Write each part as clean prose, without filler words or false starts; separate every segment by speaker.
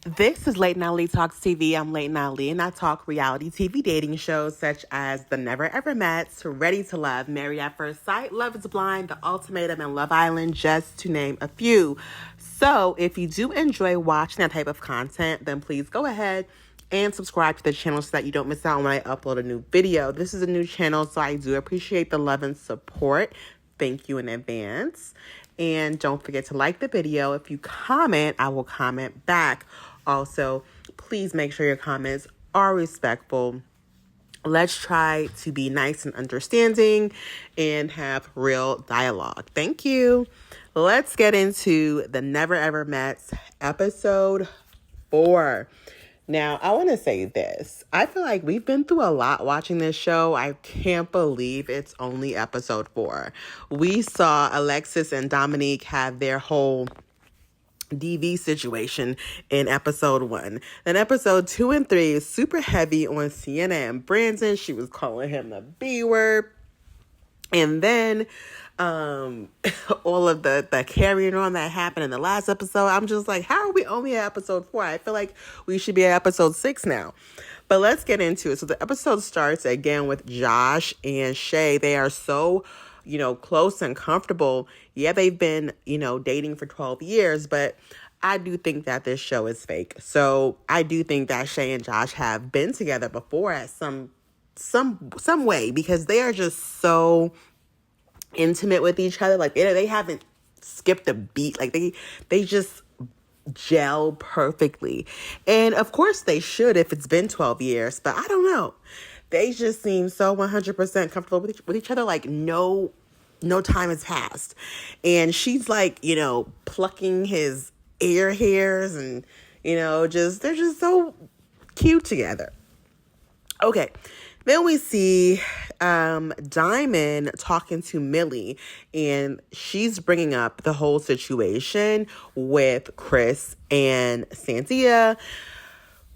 Speaker 1: This is Late Night Lee Talks TV. I'm Late Night Lee, and I talk reality TV dating shows such as The Never Ever Mets, Ready to Love, Married at First Sight, Love is Blind, The Ultimatum, and Love Island, just to name a few. So if you do enjoy watching that type of content, then please go ahead and subscribe to the channel so that you don't miss out when I upload a new video. This is a new channel, so I do appreciate the love and support. Thank you in advance. And don't forget to like the video. If you comment, I will comment back. Also, please make sure your comments are respectful. Let's try to be nice and understanding and have real dialogue. Thank you. Let's get into The Never Ever Mets, episode 4. Now, I want to say this. I feel like we've been through a lot watching this show. I can't believe it's only episode 4. We saw Alexis and Dominique have their whole DV situation in episode 1. Then episode 2 and 3 is super heavy on Sienna and Brandon. She was calling him the B word. And then all of the carrying on that happened in the last episode. I'm just like, how are we only at episode 4? I feel like we should be at episode 6 now. But let's get into it. So the episode starts again with Josh and Shay. They are so, close and comfortable. Yeah, they've been, dating for 12 years, but I do think that this show is fake. So I do think that Shay and Josh have been together before at some way, because they are just so intimate with each other. Like they haven't skipped a beat. Like they just gel perfectly. And of course they should if it's been 12 years, but I don't know. They just seem so 100% comfortable with each other. Like no time has passed. And she's like, plucking his ear hairs and, they're just so cute together. Okay. Then we see Diamond talking to Millie, and she's bringing up the whole situation with Chris and Santia.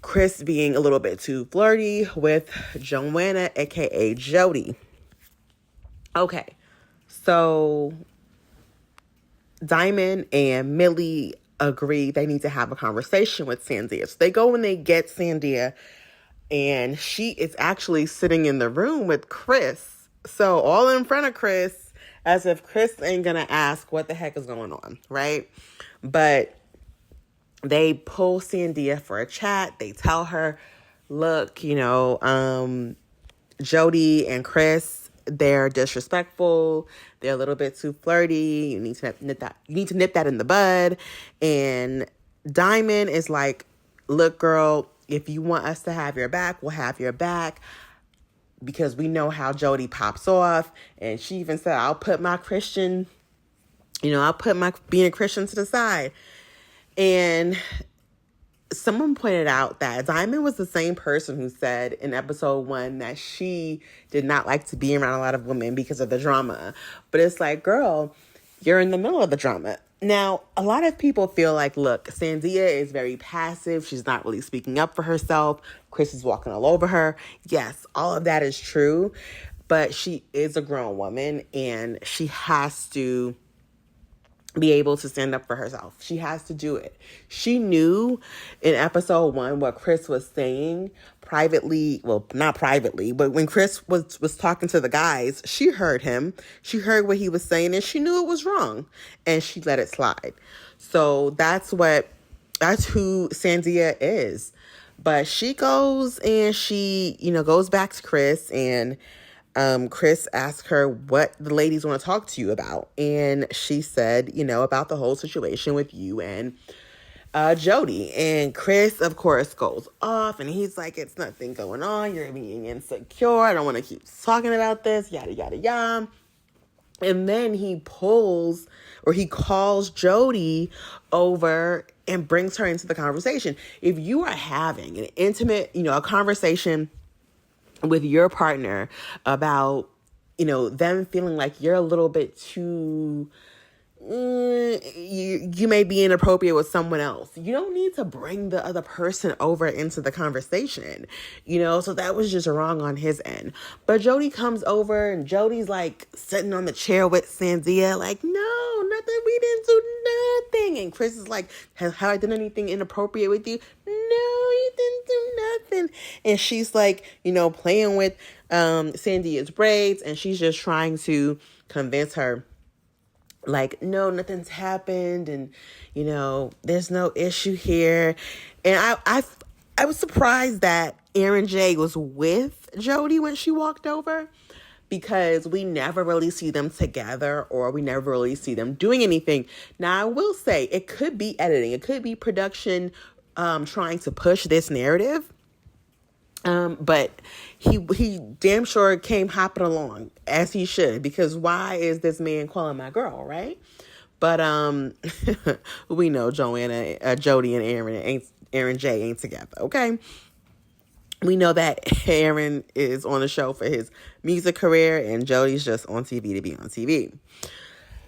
Speaker 1: Chris being a little bit too flirty with Joanna, aka Jody. Okay, so Diamond and Millie agree they need to have a conversation with Sandia. So they go and they get Sandia, and she is actually sitting in the room with Chris. So all in front of Chris, as if Chris ain't gonna ask what the heck is going on, right? But they pull Sandia for a chat. They tell her, look, Jody and Chris, they're disrespectful. They're a little bit too flirty. You need to nip that in the bud. And Diamond is like, look, girl, if you want us to have your back, we'll have your back, because we know how Jody pops off. And she even said, I'll put my being a Christian to the side. And someone pointed out that Diamond was the same person who said in episode 1 that she did not like to be around a lot of women because of the drama. But it's like, girl, you're in the middle of the drama. Now, a lot of people feel like, look, Sandia is very passive. She's not really speaking up for herself. Chris is walking all over her. Yes, all of that is true. But she is a grown woman, and she has to be able to stand up for herself. She has to do it. She knew in episode 1 what Chris was saying privately. Well, not privately, but when Chris was talking to the guys, she heard him. She heard what he was saying, and she knew it was wrong, and she let it slide. So that's who Sandia is. But she goes and she, goes back to Chris, and Chris asked her what the ladies want to talk to you about. And she said, about the whole situation with you and Jody. And Chris, of course, goes off, and he's like, it's nothing going on. You're being insecure. I don't want to keep talking about this, yada, yada, yada. And then he calls Jody over and brings her into the conversation. If you are having an intimate, a conversation with your partner about, them feeling like you're a little bit too you may be inappropriate with someone else. You don't need to bring the other person over into the conversation, so that was just wrong on his end. But Jody comes over and Jody's like sitting on the chair with Sandia like, no, nothing, we didn't do nothing. And Chris is like, have I done anything inappropriate with you? No, you didn't do nothing. And she's like, playing with Sandia's braids, and she's just trying to convince her like, no, nothing's happened, and there's no issue here. And I was surprised that Aaron J was with Jody when she walked over, because we never really see them together, or we never really see them doing anything. Now, I will say it could be editing, it could be production trying to push this narrative. But he damn sure came hopping along, as he should, because why is this man calling my girl, right? But we know Jody and Aaron J ain't together, okay? We know that Aaron is on the show for his music career, and Jody's just on TV to be on TV.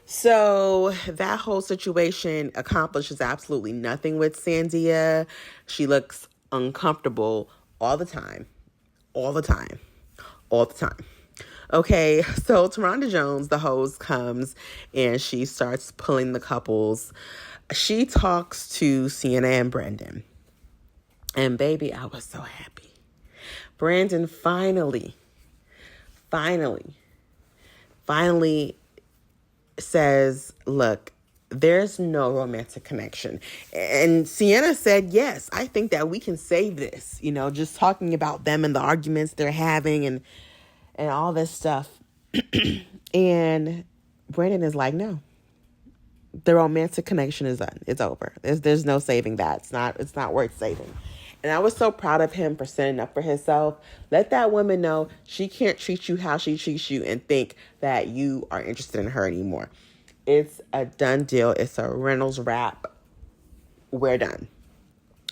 Speaker 1: So that whole situation accomplishes absolutely nothing with Sandia. She looks uncomfortable all the time. Okay, so Taronda Jones, the host, comes and she starts pulling the couples. She talks to Sienna and Brendan. And baby, I was so happy. Brandon finally says, look, there's no romantic connection. And Sienna said, yes, I think that we can save this, just talking about them and the arguments they're having and all this stuff. And Brandon is like, no, the romantic connection is done. It's over. There's no saving that. It's not worth saving. And I was so proud of him for standing up for himself. Let that woman know she can't treat you how she treats you and think that you are interested in her anymore. It's a done deal. It's a Reynolds wrap. We're done.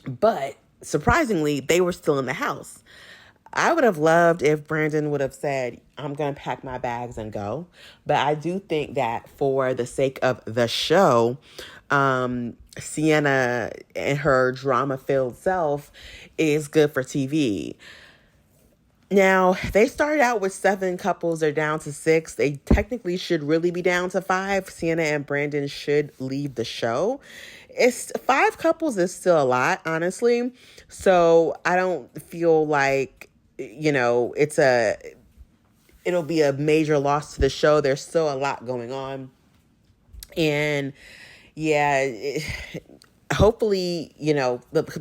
Speaker 1: But surprisingly, they were still in the house. I would have loved if Brandon would have said, I'm going to pack my bags and go. But I do think that for the sake of the show, Sienna and her drama-filled self is good for TV. Now, they started out with 7 couples. They're down to 6. They technically should really be down to 5. Sienna and Brandon should leave the show. 5 couples is still a lot, honestly. So I don't feel like, it'll be a major loss to the show. There's still a lot going on. And yeah, hopefully,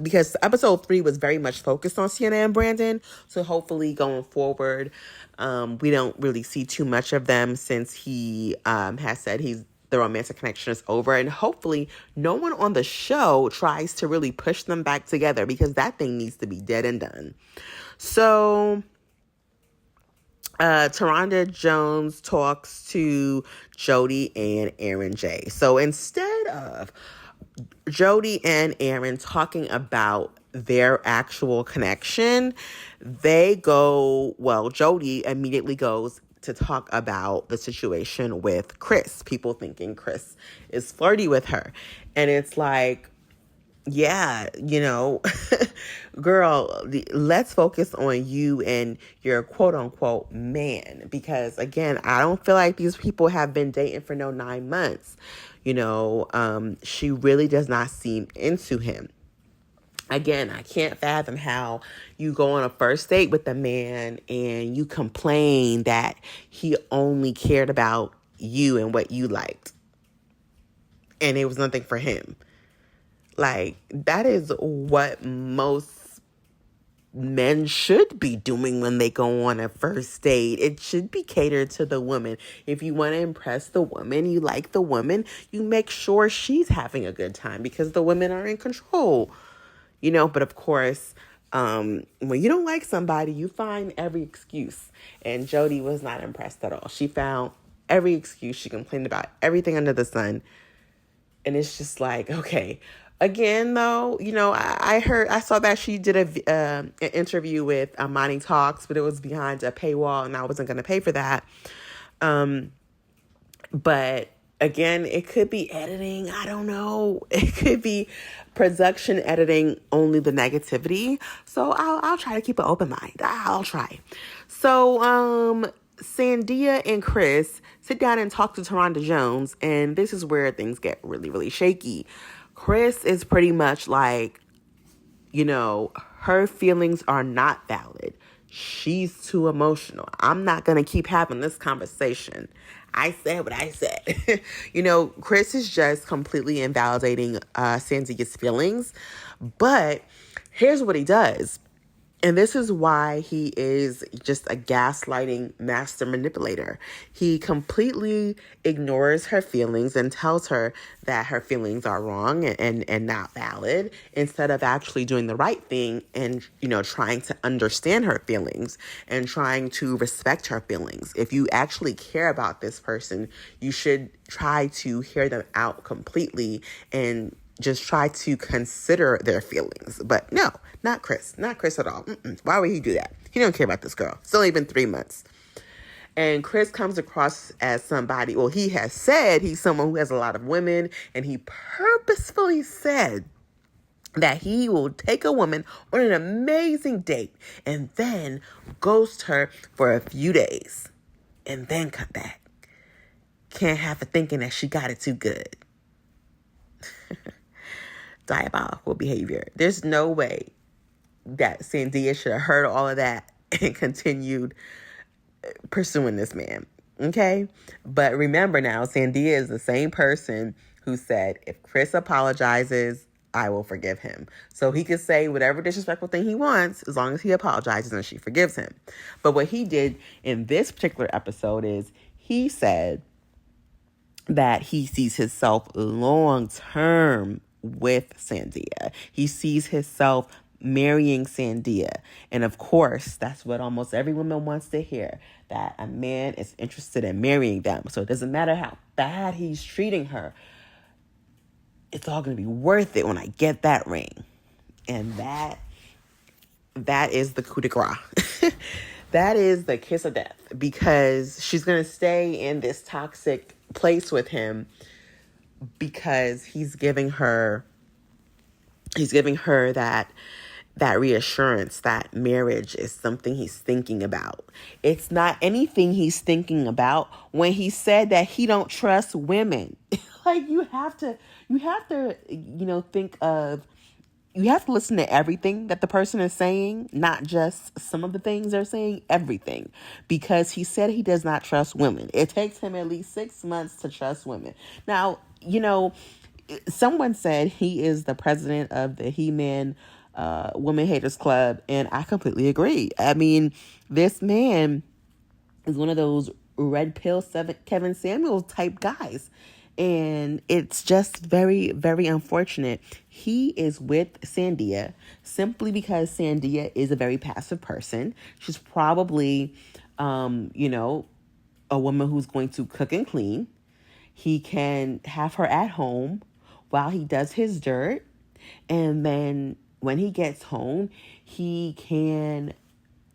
Speaker 1: because episode 3 was very much focused on Sienna and Brandon. So hopefully going forward, we don't really see too much of them, since he has said the romantic connection is over. And hopefully no one on the show tries to really push them back together, because that thing needs to be dead and done. So Taronda Jones talks to Jody and Aaron J. So instead of Jody and Aaron talking about their actual connection, Jody immediately goes to talk about the situation with Chris. People thinking Chris is flirty with her. And it's like, yeah, girl, let's focus on you and your quote unquote man. Because again, I don't feel like these people have been dating for no 9 months. She really does not seem into him. Again, I can't fathom how you go on a first date with a man and you complain that he only cared about you and what you liked, and it was nothing for him. Like, that is what most men should be doing when they go on a first date. It should be catered to the woman. If you want to impress the woman, you like the woman, you make sure she's having a good time, because the women are in control. But of course, when you don't like somebody, you find every excuse. And Jody was not impressed at all. She found every excuse. She complained about everything under the sun. And it's just like, okay. Again, though, I saw that she did an interview with Money Talks, but it was behind a paywall, and I wasn't going to pay for that. But Again, it could be editing. I don't know. It could be production editing only the negativity. So I'll try to keep an open mind. I'll try. So Sandia and Chris sit down and talk to Taronda Jones, and this is where things get really, really shaky. Chris is pretty much like, her feelings are not valid. She's too emotional. I'm not going to keep having this conversation. I said what I said. Chris is just completely invalidating Sandia's feelings. But here's what he does. And this is why he is just a gaslighting master manipulator. He completely ignores her feelings and tells her that her feelings are wrong and not valid, instead of actually doing the right thing and, trying to understand her feelings and trying to respect her feelings. If you actually care about this person, you should try to hear them out completely and just try to consider their feelings. But no, not Chris at all. Why would he do that? He don't care about this girl. It's only been 3 months. And Chris comes across as somebody, well, he has said he's someone who has a lot of women, and he purposefully said that he will take a woman on an amazing date and then ghost her for a few days and then come back. Can't have her thinking that she got it too good. Diabolical behavior. There's no way that Sandia should have heard all of that and continued pursuing this man. Okay? But remember now, Sandia is the same person who said, if Chris apologizes, I will forgive him. So he could say whatever disrespectful thing he wants as long as he apologizes and she forgives him. But what he did in this particular episode is he said that he sees himself long term with Sandia. He sees himself marrying Sandia. And of course, that's what almost every woman wants to hear, that a man is interested in marrying them. So it doesn't matter how bad he's treating her. It's all going to be worth it when I get that ring. And that is the coup de grace. That is the kiss of death, because she's going to stay in this toxic place with him because he's giving her that reassurance that marriage is something he's thinking about. It's not anything he's thinking about when he said that he don't trust women. Like you have to think of, you have to listen to everything that the person is saying, not just some of the things they're saying, everything. Because he said he does not trust women. It takes him at least 6 months to trust women. Now, someone said he is the president of the He-Man Women Haters Club, and I completely agree. I mean, this man is one of those red pill Kevin Samuels type guys. And it's just very, very unfortunate. He is with Sandia simply because Sandia is a very passive person. She's probably, a woman who's going to cook and clean. He can have her at home while he does his dirt. And then when he gets home, he can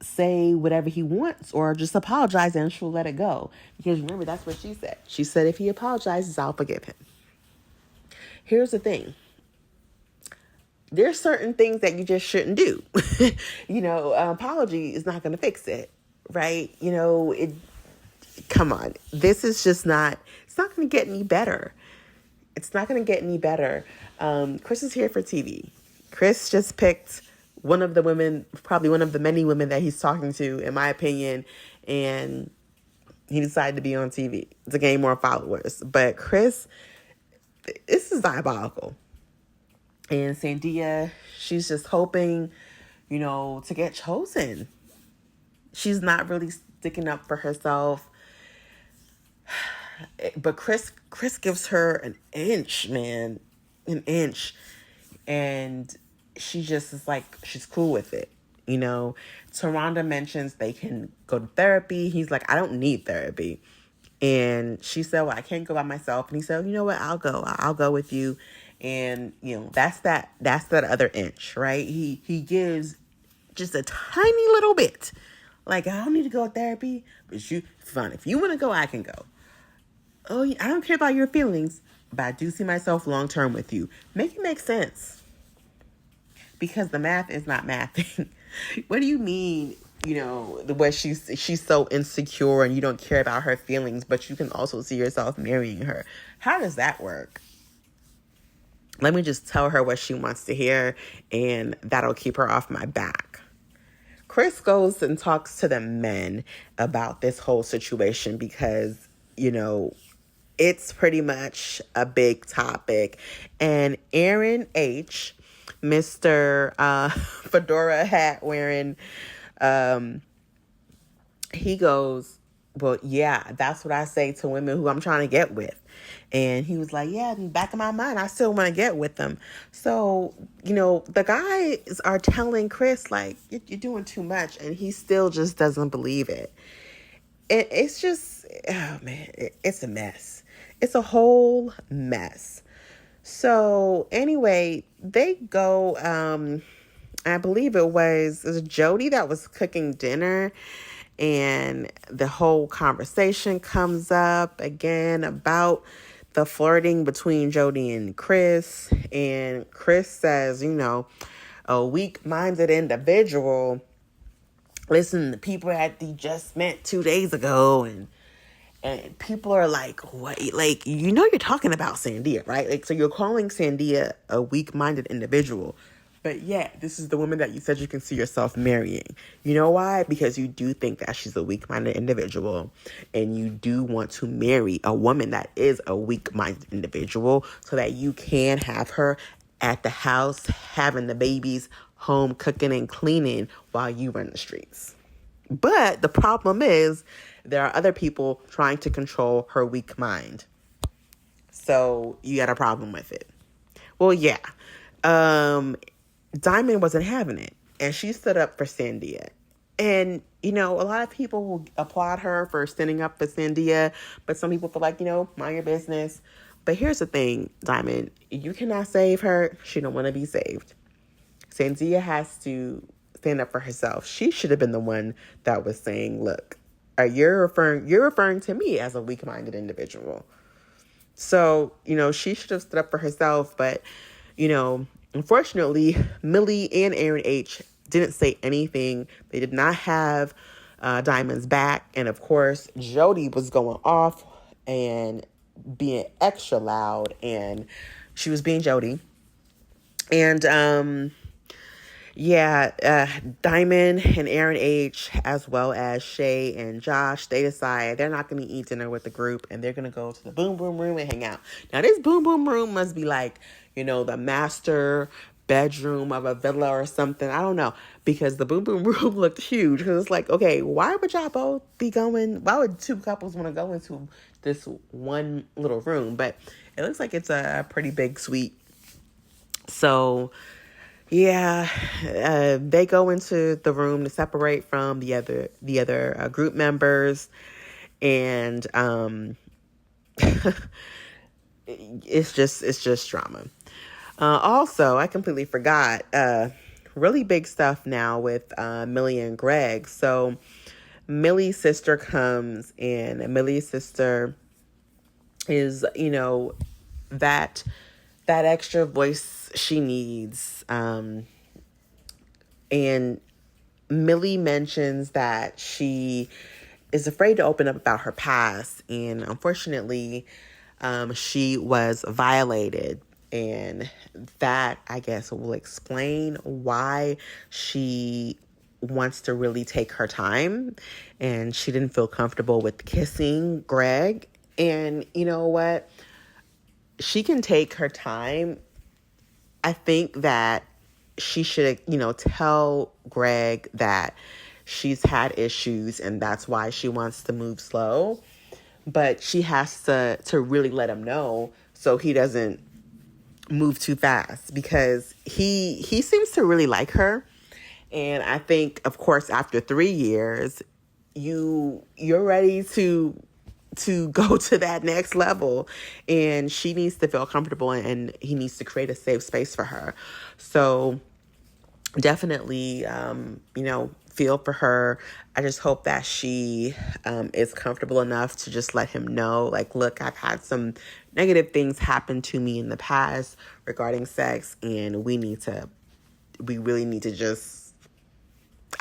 Speaker 1: say whatever he wants or just apologize and she'll let it go. Because remember, that's what she said. She said, if he apologizes, I'll forgive him. Here's the thing. There's certain things that you just shouldn't do. Apology is not going to fix it, right? Come on. This is just it's not going to get any better. It's not going to get any better. Chris is here for TV. Chris just picked one of the women, probably one of the many women that he's talking to, in my opinion, and he decided to be on TV to gain more followers. But Chris, this is diabolical. And Sandia, she's just hoping, to get chosen. She's not really sticking up for herself. But Chris gives her an inch, man. An inch. And she just is like, she's cool with it. Taronda mentions they can go to therapy. He's like, I don't need therapy. And she said, well, I can't go by myself. And he said, you know what? I'll go with you. And, that's that other inch, right? He gives just a tiny little bit. Like, I don't need to go to therapy, but fine. If you want to go, I can go. Oh, I don't care about your feelings, but I do see myself long term with you. Make it make sense. Because the math is not mathing. What do you mean, the way she's so insecure and you don't care about her feelings, but you can also see yourself marrying her? How does that work? Let me just tell her what she wants to hear, and that'll keep her off my back. Chris goes and talks to the men about this whole situation because, it's pretty much a big topic. And Aaron H., Mr. Fedora hat wearing, he goes, well, yeah, that's what I say to women who I'm trying to get with. And he was like, yeah, in the back of my mind, I still want to get with them. So, the guys are telling Chris, like, you're doing too much. And he still just doesn't believe it. It's just, oh, man, it's a mess. It's a whole mess. So, anyway, they go, I believe it was Jody that was cooking dinner. And the whole conversation comes up again about the flirting between Jody and Chris. And Chris says, a weak-minded individual. Listen, the people that he just met 2 days ago, and people are like, what? Like, you're talking about Sandia, right? Like, so you're calling Sandia a weak-minded individual. But yeah, this is the woman that you said you can see yourself marrying. You know why? Because you do think that she's a weak-minded individual. And you do want to marry a woman that is a weak-minded individual so that you can have her at the house, having the babies, home, cooking and cleaning while you run the streets. But the problem is there are other people trying to control her weak mind. So you got a problem with it. Well, yeah. Diamond wasn't having it, and she stood up for Sandia. And, a lot of people will applaud her for standing up for Sandia, but some people feel like, mind your business. But here's the thing, Diamond, you cannot save her. She don't want to be saved. Sandia has to stand up for herself. She should have been the one that was saying, look, you're referring to me as a weak-minded individual. So, she should have stood up for herself, but, unfortunately, Millie and Aaron H. didn't say anything. They did not have Diamond's back. And of course, Jody was going off and being extra loud, and she was being Jody. And Diamond and Aaron H., as well as Shay and Josh, they decide they're not going to eat dinner with the group, and they're going to go to the Boom Boom Room and hang out. Now, this Boom Boom Room must be like, the master bedroom of a villa or something. I don't know, because the Boom Boom Room looked huge. Because it's like, okay, why would y'all both be going? Why would two couples want to go into this one little room? But it looks like it's a pretty big suite. So, yeah, they go into the room to separate from the other group members, and it's just drama. Also, I completely forgot, really big stuff now with Millie and Greg. So Millie's sister comes, and Millie's sister is, that extra voice she needs. And Millie mentions that she is afraid to open up about her past. And unfortunately, she was violated. And that, I guess, will explain why she wants to really take her time. And she didn't feel comfortable with kissing Greg. And you know what? She can take her time. I think that she should, tell Greg that she's had issues and that's why she wants to move slow. But she has to really let him know so he doesn't move too fast, because he seems to really like her. And I think, of course, after 3 years, you're ready to go to that next level, and she needs to feel comfortable, and he needs to create a safe space for her. So definitely, feel for her. I just hope that she is comfortable enough to just let him know, like, look, I've had some negative things happen to me in the past regarding sex, and we really need to just,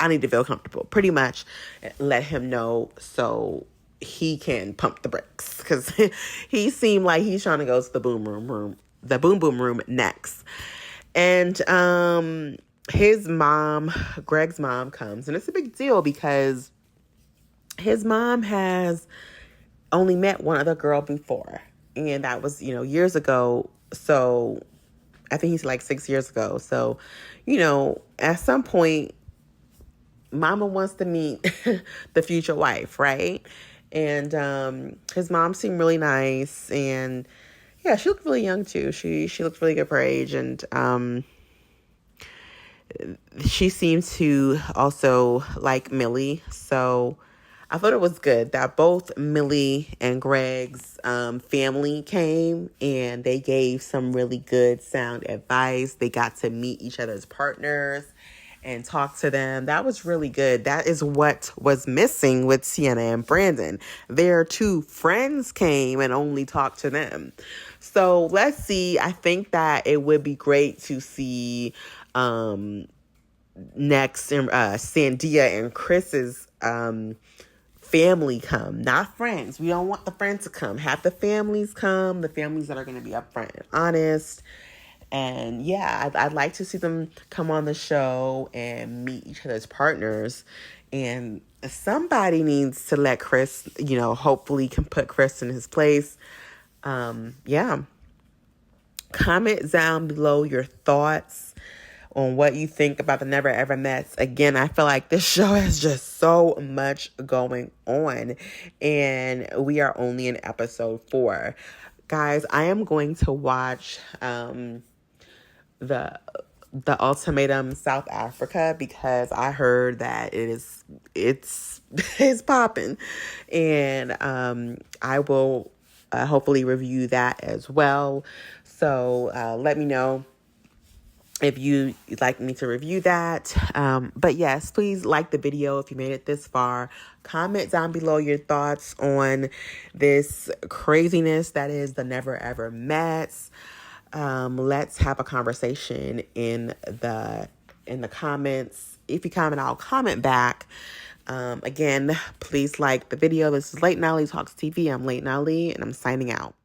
Speaker 1: I need to feel comfortable. Pretty much let him know so he can pump the brakes, because he seemed like he's trying to go to the boom boom room next. And his mom, Greg's mom, comes, and it's a big deal because his mom has only met one other girl before, and that was, years ago. So I think he's like 6 years ago. So, at some point, mama wants to meet the future wife, right? And his mom seemed really nice, and yeah, she looked really young too. She looked really good for her age, and she seemed to also like Millie. So I thought it was good that both Millie and Greg's family came, and they gave some really good sound advice. They got to meet each other's partners and talk to them. That was really good. That is what was missing with Sienna and Brandon. Their two friends came and only talked to them. So let's see. I think that it would be great to see next Sandia and Chris's family come, not friends. We don't want the friends to come. Have the families come, the families that are going to be upfront and honest. And yeah, I'd like to see them come on the show and meet each other's partners. And somebody needs to let Chris, hopefully can put Chris in his place. Yeah. Comment down below your thoughts on what you think about the Never Ever Mets. Again, I feel like this show has just so much going on, and we are only in episode 4. Guys, I am going to watch the Ultimatum South Africa, because I heard that it's popping, and I will hopefully review that as well. So let me know if you'd like me to review that. But yes, please like the video if you made it this far. Comment down below your thoughts on this craziness that is the Never Ever Mets. Let's have a conversation in the comments. If you comment, I'll comment back. Again, please like the video. This is Late Night Ali Talks TV. I'm Late Night Ali, and I'm signing out.